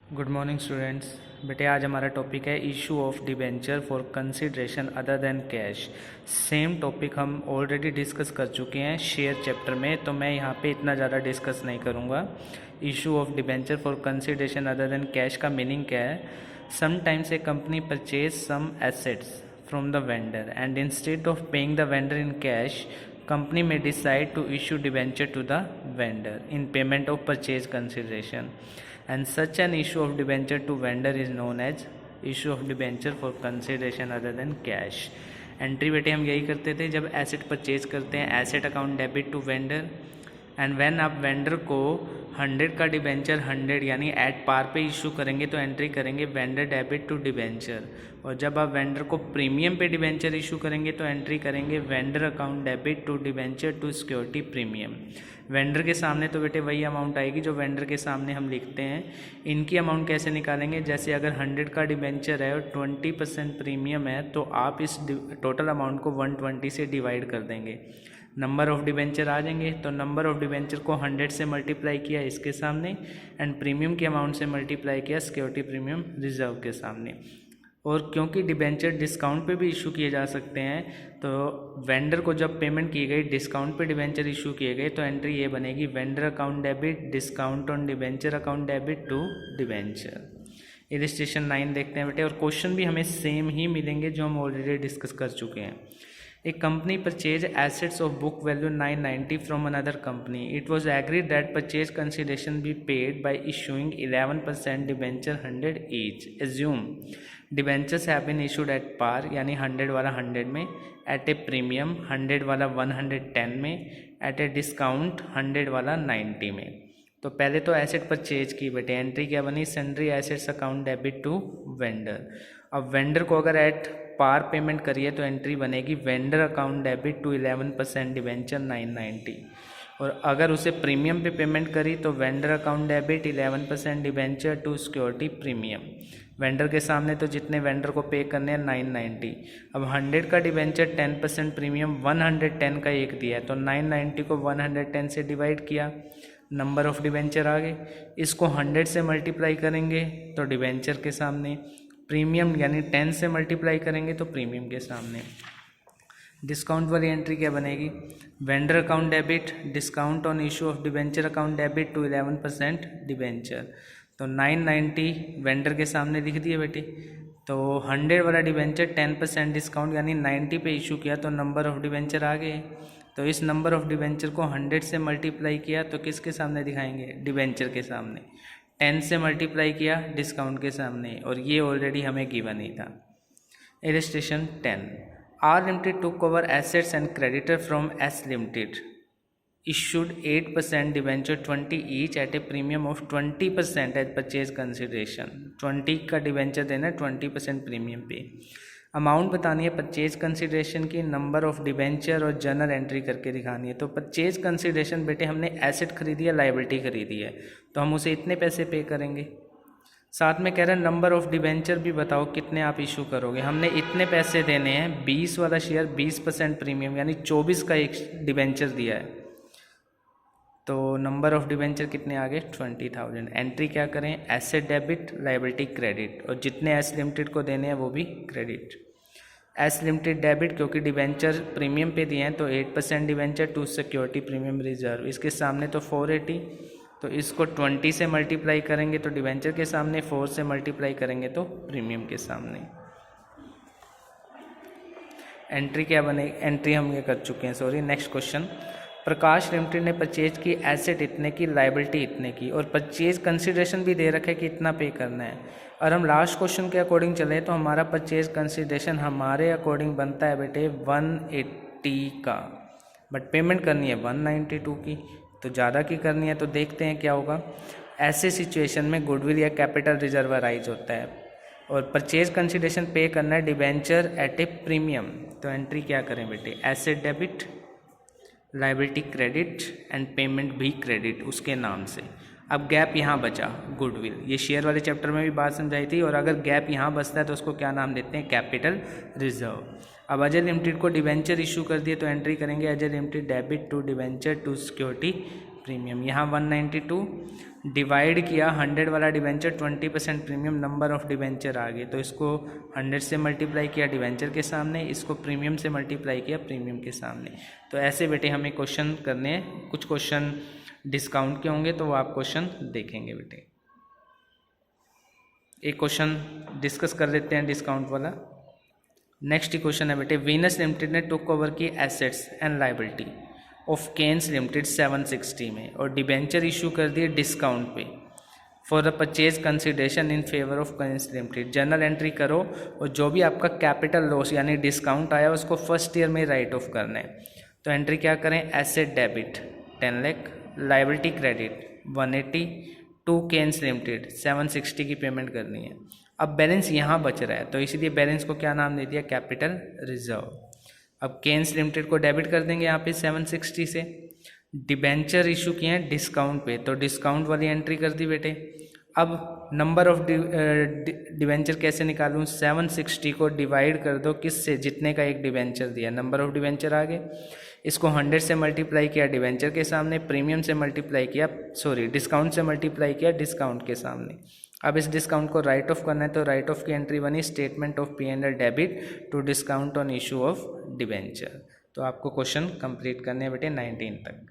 Good morning students. बेटे आज हमारा टॉपिक है issue of debenture for consideration other than cash. Same topic हम ऑलरेडी डिस्कस कर चुके हैं शेयर चैप्टर में, तो मैं यहाँ पे इतना ज़्यादा डिस्कस नहीं करूँगा। Issue of debenture for consideration other than cash का मीनिंग क्या है? Sometimes a company purchase some assets from the vendor and instead of paying the vendor in cash, company may decide to issue debenture to the vendor in payment of purchase consideration, and such an issue of debenture to vendor is known as issue of debenture for consideration other than cash। Entry बेटे हम यही करते थे जब asset purchase करते हैं, asset account debit to vendor, and when आप vendor को 100 का डिबेंचर 100 यानी एट पार पे इशू करेंगे तो एंट्री करेंगे वेंडर डेबिट टू डिबेंचर, और जब आप वेंडर को प्रीमियम पे डिबेंचर इशू करेंगे तो एंट्री करेंगे vendor account debit to debenture to security premium. Vendor के सामने तो बेटे वही अमाउंट आएगी जो वेंडर के सामने हम लिखते हैं। इनकी अमाउंट कैसे निकालेंगे? जैसे अगर 100 का डिबेंचर है और 20% प्रीमियम है तो आप इस टोटल अमाउंट को 120 से डिवाइड कर देंगे, नंबर ऑफ डिबेंचर आ जाएंगे। तो नंबर ऑफ डिबेंचर को 100 से मल्टीप्लाई किया इसके सामने, एंड प्रीमियम के अमाउंट से मल्टीप्लाई किया सिक्योरिटी प्रीमियम रिजर्व के सामने। और क्योंकि डिबेंचर डिस्काउंट पे भी इशू किए जा सकते हैं, तो वेंडर को जब पेमेंट की गई डिस्काउंट पे डिबेंचर इशू किए गए तो एंट्री ये बनेगी vendor account debit discount on debenture account debit to debenture. Illustration 9 देखते हैं बेटे, और क्वेश्चन भी हमें सेम ही मिलेंगे जो हम ऑलरेडी डिस्कस कर चुके हैं। A company purchased assets of book value 990 from another company. It was agreed that purchase consideration be paid by issuing 11% debenture 100 each. Assume debentures have been issued at par यानी 100 वाला 100 में, at a premium 100 वाला 110 में, at a discount 100 वाला 90 में। तो पहले तो एसेट परचेज की बेटे, एंट्री क्या बनी? Sundry assets account debit to vendor. अब वेंडर को अगर एट पार पेमेंट करिए तो एंट्री बनेगी vendor account debit to 11% debenture 990, और अगर उसे प्रीमियम पे पेमेंट करी तो vendor account debit 11% debenture to security premium. Vendor के सामने तो जितने वेंडर को पे करने हैं 990। अब 100 का डिबेंचर 10% प्रीमियम 110 का एक दिया है, तो 990 को 110 से डिवाइड किया, नंबर ऑफ डिबेंचर आ गए। इसको 100 से मल्टीप्लाई करेंगे तो डिबेंचर के सामने, प्रीमियम यानी 10 से मल्टीप्लाई करेंगे तो प्रीमियम के सामने। डिस्काउंट वाली एंट्री क्या बनेगी? Vendor account debit discount on issue of debenture account debit to 11% debenture. तो 990 वेंडर के सामने लिख दिए बेटे, तो 100 वाला डिबेंचर 10% डिस्काउंट यानी 90 पे इशू किया तो नंबर ऑफ डिबेंचर आ गए। तो इस नंबर ऑफ डिबेंचर को 100 से मल्टीप्लाई किया तो किसके सामने दिखाएंगे? डिबेंचर के सामने। 10 से मल्टीप्लाई किया डिस्काउंट के सामने, और ये ऑलरेडी हमें गिवन ही था। Illustration 10, R limited took over assets and creditor from S limited, issued 8% debenture 20 each at a premium of 20% as purchase consideration. 20 का डिबेंचर देना 20% प्रीमियम पे। अमाउंट बतानी है परचेज कंसिडरेशन की, नंबर ऑफ डिबेंचर और जर्नल एंट्री करके दिखानी है। तो परचेज कंसिडरेशन बेटे हमने एसेट खरीदी है, लाइबिलिटी खरीदी है, तो हम उसे इतने पैसे पे करेंगे। साथ में कह रहे हैं नंबर ऑफ डिबेंचर भी बताओ कितने आप इशू करोगे। हमने इतने पैसे देने हैं, 20 वाला शेयर 20% प्रीमियम यानी 24 का एक डिबेंचर दिया है, तो नंबर ऑफ डिबेंचर कितने आ गए? 20,000। एंट्री क्या करें? एसेट डेबिट लाइबिलिटी क्रेडिट, और जितने एस लिमिटेड को देने हैं वो भी क्रेडिट। एस लिमिटेड डेबिट क्योंकि डिबेंचर प्रीमियम पे दिए हैं तो 8% debenture to security premium reserve, इसके सामने तो 480, तो इसको 20 से मल्टीप्लाई करेंगे तो डिबेंचर के सामने, 4 से मल्टीप्लाई करेंगे तो प्रीमियम के सामने। एंट्री क्या बने? एंट्री हम ये कर चुके हैं, सॉरी। नेक्स्ट क्वेश्चन, प्रकाश लिमिटेड ने परचेज की एसेट इतने की, लाइबिलिटी इतने की, और परचेज कंसिडरेशन भी दे रखा है कि इतना पे करना है। और हम लास्ट क्वेश्चन के अकॉर्डिंग चले तो हमारा परचेज कंसिडरेशन हमारे अकॉर्डिंग बनता है बेटे 180 का, बट पेमेंट करनी है 192 की, तो ज़्यादा की करनी है। तो देखते हैं क्या होगा। ऐसे सिचुएशन में गुडविल या कैपिटल रिजर्व राइज होता है, और परचेज कंसिडरेशन पे करना है डिबेंचर एट ए प्रीमियम, तो एंट्री क्या करें बेटे? Asset debit liability credit and payment भी क्रेडिट उसके नाम से। अब गैप यहाँ बचा गुडविल, ये शेयर वाले चैप्टर में भी बात समझाई थी, और अगर गैप यहाँ बचता है तो उसको क्या नाम देते हैं? Capital reserve. अब अजय लिमिटेड को डिबेंचर इशू कर दिए तो एंट्री करेंगे Ajay limited debit to debenture to security premium. यहाँ 192 डिवाइड किया 100 वाला debenture 20% premium, number of debenture आ गए, तो इसको 100 से मल्टीप्लाई किया डिवेंचर के सामने, इसको प्रीमियम से मल्टीप्लाई किया प्रीमियम के सामने। तो ऐसे बेटे हमें क्वेश्चन करने हैं। कुछ क्वेश्चन डिस्काउंट के होंगे तो वो आप क्वेश्चन देखेंगे बेटे। एक क्वेश्चन डिस्कस कर लेते हैं डिस्काउंट वाला। नेक्स्ट क्वेश्चन है बेटे, वीनस लिमिटेड ने टुक ओवर की assets and liability of Keynes limited 760 में और डिबेंचर इशू कर दिए डिस्काउंट पे for the purchase consideration in favour of Keynes limited. Journal entry करो और जो भी आपका कैपिटल लॉस यानी डिस्काउंट आया उसको फर्स्ट ईयर में राइट ऑफ करना है। तो एंट्री क्या करें, asset debit 10 lakh, liability credit 180, to Keynes limited 760 की पेमेंट करनी है। अब बैलेंस यहाँ बच रहा है तो इसीलिए बैलेंस को क्या नाम दे दिया, कैपिटल रिजर्व। अब केन्स लिमिटेड को डेबिट कर देंगे यहाँ पे 760 से। डिबेंचर इशू किए हैं डिस्काउंट पे, तो डिस्काउंट वाली एंट्री कर दी बेटे। अब नंबर ऑफ डिबेंचर कैसे निकालूं, 760 को डिवाइड कर दो किससे, जितने का एक डिबेंचर दिया, नंबर ऑफ डिबेंचर आ गए। इसको 100 से मल्टीप्लाई किया डिबेंचर के सामने, प्रीमियम से मल्टीप्लाई किया, डिस्काउंट से मल्टीप्लाई किया डिस्काउंट के सामने। अब इस डिस्काउंट को राइट ऑफ करना है तो राइट ऑफ की एंट्री बनी statement of P&L debit to discount on issue of debenture. तो आपको क्वेश्चन कंप्लीट करने हैं बेटे 19 तक।